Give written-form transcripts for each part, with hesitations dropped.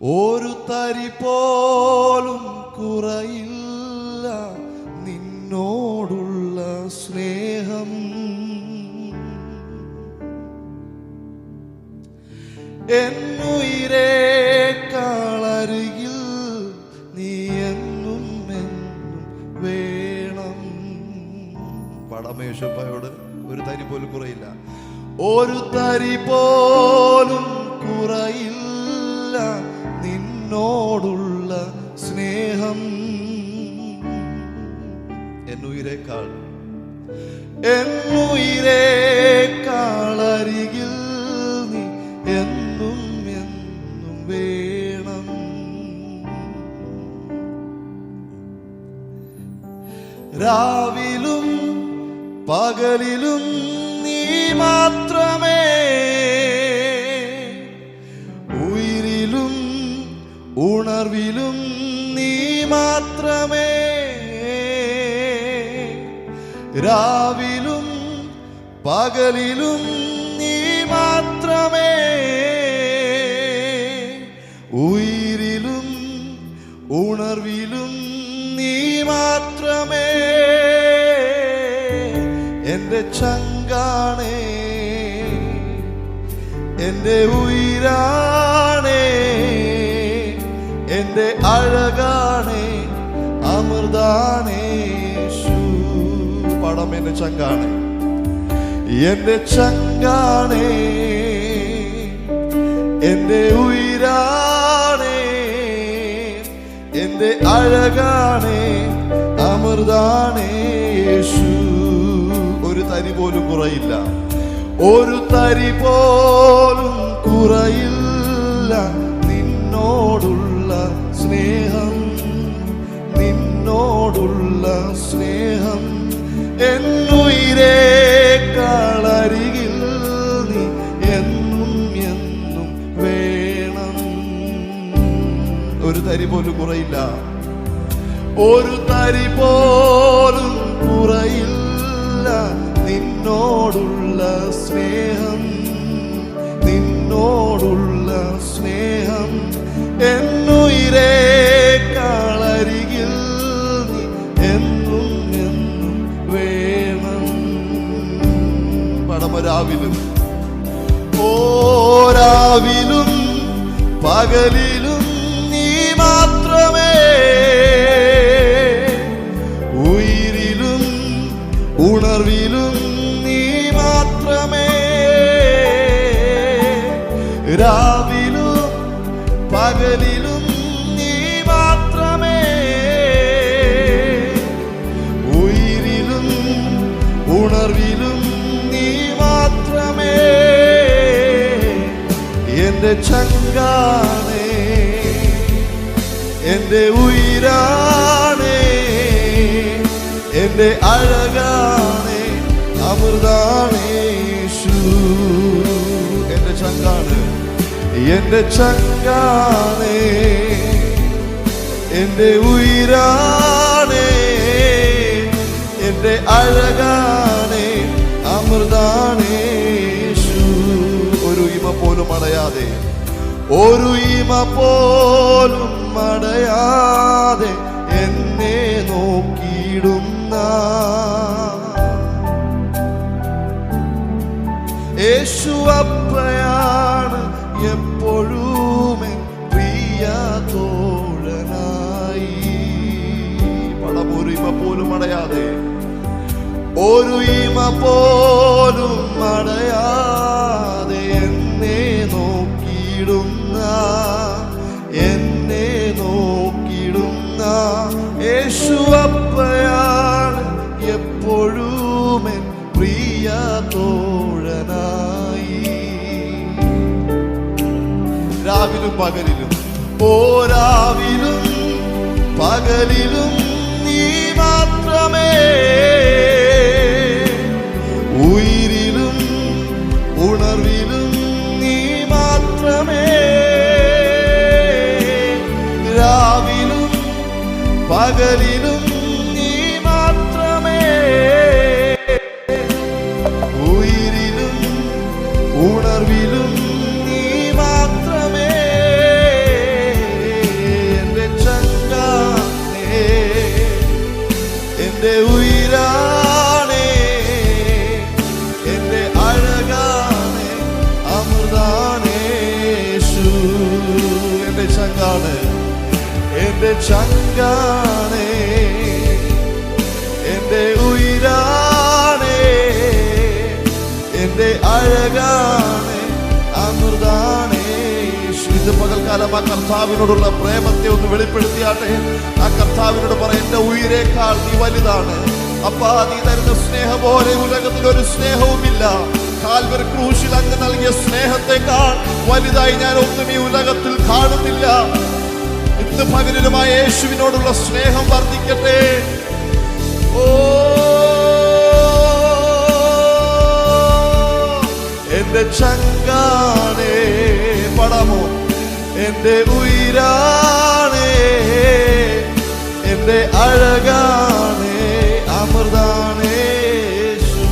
ഒരു തരി പോലും കുറയില്ല നിന്നോടുള്ള സ്നേഹം. എന്നുയിരേക്കാളരികിൽ നീ എന്നും എന്നും വേണം. പടമേശപ്പയോട് ഒരു തരി പോലും കുറയില്ല, ഒരു തരി പോലും കുറയില്ല നിന്നോടുള്ള സ്നേഹം. എന്നുയിരേക്കാളരികിൽ നീ എന്നും എന്നും വേണം. രാവിലും പകലിലും നീ മാത്രമേ, ഉയിരിലും ഉണർവിലും നീ മാത്രമേ. രാവിലും പകലിലും നീ മാത്രമേ, ഉയിരിലും ഉണർവിലും നീ മാത്രമേ. എൻ്റെ ചങ്കാണേ, എൻ്റെ ഉയിരാണേ, എൻ്റെ അഴകാണേ, അമൃതാണേ. പടം എൻ്റെ ചങ്കാണേ, എൻ്റെ ചങ്കാണേ, എൻ്റെ ഉയിരാണേ, എൻ്റെ അഴകാണേ, അമൃതാണേ യേശു. ഒരു തരി പോലും കുറയില്ല, ഒരു തരി പോലും കുറയില്ല നിന്നോടുള്ള സ്നേഹം, നിന്നോടുള്ള സ്നേഹം. എന്നുയിരേക്കാളരികിൽ നീ എന്നും എന്നും വേണം. ഒരു തരി പോലും കുറയില്ല, ഒരു തരി പോലും കുറയില്ല നിന്നോടുള്ള സ്നേഹം, നിന്നോടുള്ള സ്നേഹം. എന്നുയിരേക്കാളരികിൽ നീ എന്നും എന്നും വേണം. പടമരാവിലും ഓരാവിലും പകലിലും നീ മാത്രമേ, ഉയിരിലും ഉണർവിലും നീ മാത്രമേ. രാവിലും പകലിലും നീ മാത്രമേ, ഉയിരിലും ഉണർവിലും നീ മാത്രമേ. എൻ്റെ ചങ്കാണേ, എൻ്റെ ഉയിരാണേ, എൻ്റെ അഴകാണേ, അമൃതാണേ യേശു. എൻ്റെ ചങ്കാണ്, എൻ്റെ ചങ്കാണേ, എൻ്റെ ഉയിരാണേ, എൻ്റെ അഴകാണേ, അമൃതാണേ യേശു. ഒരു ഇമ പോലും അടയാതെ, ഒരു ഇമ പോലും അടയാതെ എന്നെ നോക്കിയിടുന്ന യേശു അപ്പയാണ് എപ്പോഴും പ്രിയ തോഴനായി. പടം ഒരു ഇമ പോലും അടയാതെ, ഒരു ഇമ പോലും അടയാതെ എന്നെ നോക്കിയിടുന്ന, എന്നെ നോക്കിയിടുന്ന യേശു അപ്പയാണ് എപ്പോഴും പ്രിയ തോഴനായി. രാവിലും പകലിലും ഓരാവിലും പകലിലും നീ മാത്രമേ, ഉയിരിലും ഉണർവിലും നീ മാത്രമേ. രാവിലും പകലിലും നീ മാത്രമേ, ഉയിരിലും ഉണർവിലും നീ മാത്രമേ. ചങ്കാണ്, എന്റെ ചങ്കാണ്, എന്റെ ഉയിരാണ്, എന്റെ അഴകാണ്, അമൃതാണ്. ഇത് പകൽക്കാലം ആ കർത്താവിനോടുള്ള പ്രേമത്തെ ഒന്ന് വെളിപ്പെടുത്തിയാട്ടെ. ആ കർത്താവിനോട് പറ, എന്റെ ഉയിരേക്കാൾ നീ വലുതാണ്. അപ്പാ, നീ തരുന്ന സ്നേഹം പോലെ ഉലകത്തിൽ ഒരു സ്നേഹവുമില്ല. കാൽവരി ക്രൂശിൽ അങ്ങ് നൽകിയ സ്നേഹത്തെക്കാൾ വലുതായി ഞാൻ ഒന്നും ഈ ഉലകത്തിൽ കാണുന്നില്ല. ഇന്ന് പകലിലുമായ യേശുവിനോടുള്ള സ്നേഹം വർദ്ധിക്കട്ടെ. ഓ, എന്റെ ചങ്കാണ്, പടമോ, എന്റെ ഉയിരാണ്, എന്റെ അഴകാണ്, അമൃതാണ് യേശു.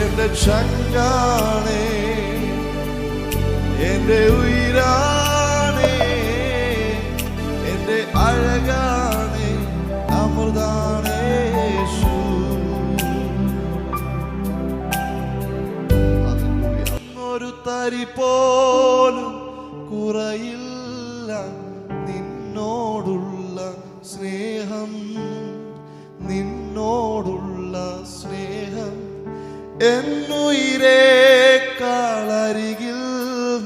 എന്റെ ചങ്കാണ്, എന്റെ ഉയിരാണ്, എന്റെ അഴകാണ്, അമൃതാണ് യേശു. ഒരു തരി പോലും കുറയില്ല നിന്നോടുള്ള സ്നേഹം, നിന്നോടുള്ള സ്നേഹം. എന്നുയിരേക്കാൾ അരികിൽ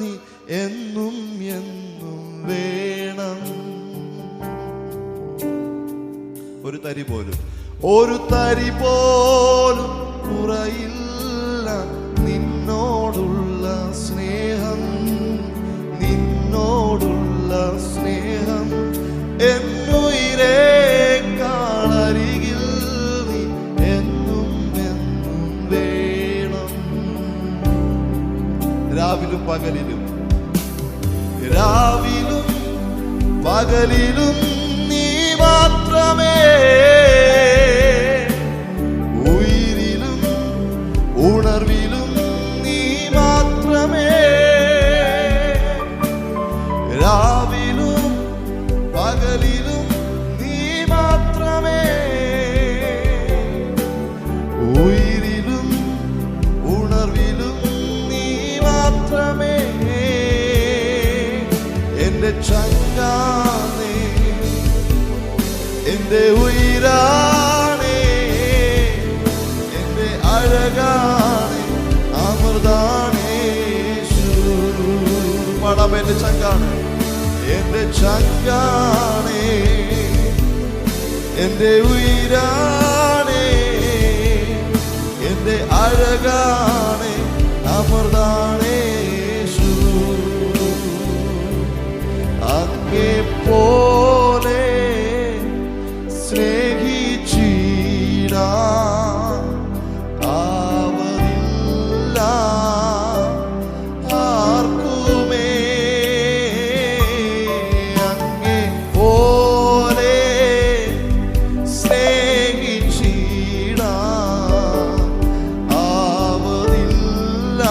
നീ എന്നും എന്നും വേണം. ഒരു തരി പോലും, ഒരു തരി പോലും കുറയില്ല നിന്നോടുള്ള സ്നേഹം, നിന്നോടുള്ള സ്നേഹം. എന്നുയിരേക്കാൾ അരികിൽ നീ എന്നും എന്നും വേണം. രാവിലും പകലിലും, രാവിലും പകലിലും നീ മാത്രമേ. ഉയിരിലും ഉണർവിലും നീ മാത്രമേ. രാവിലും പകലിലും നീ മാത്രമേ. ഉയിരിലും ഉണർവിലും നീ മാത്രമേ. എന്റെ ചങ്കാണ്, എന്റെ ഉയിരാണ്, എന്റെ അഴകാണ്, അമൃതാണ് യേശു. പടം, എന്റെ ചങ്കാണ്, എന്റെ ചങ്കാണ്, എന്റെ ഉയിരാണ്, എന്റെ അഴകാണ്, അമൃതാണ് യേശു. അങ്ങേ പോലെ സ്നേഹിച്ചിടാൻ ആവതില്ല ആർക്കുമേ. അങ്ങേ പോലെ സ്നേഹിച്ചിടാൻ ആവതില്ല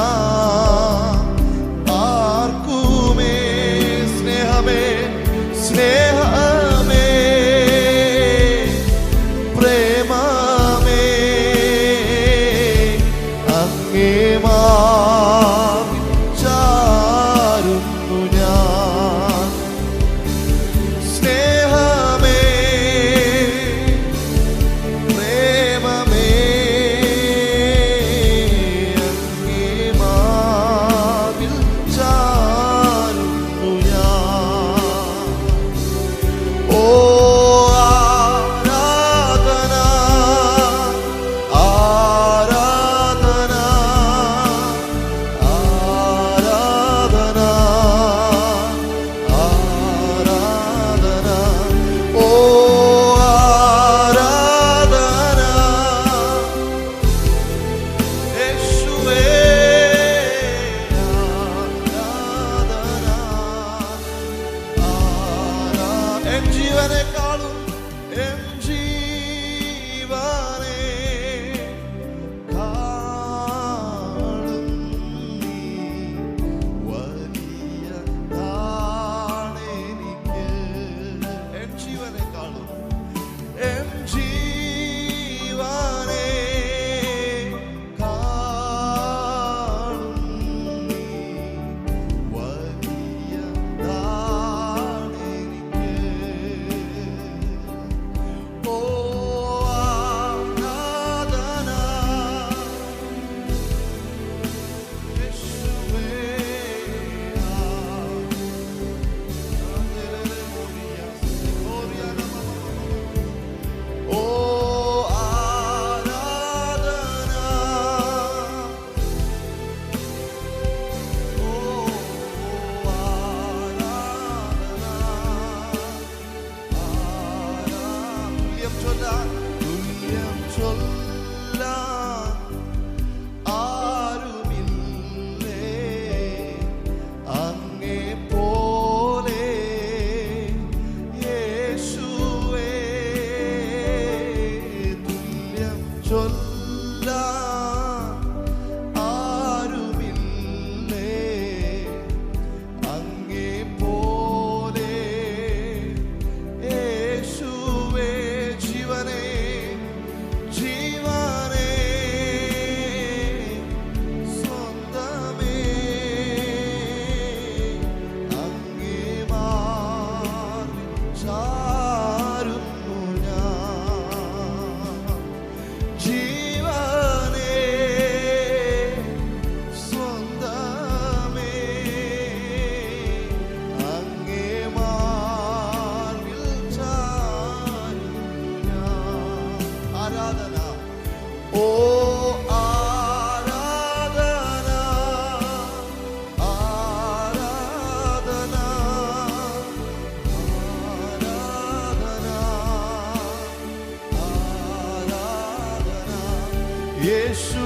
യേശു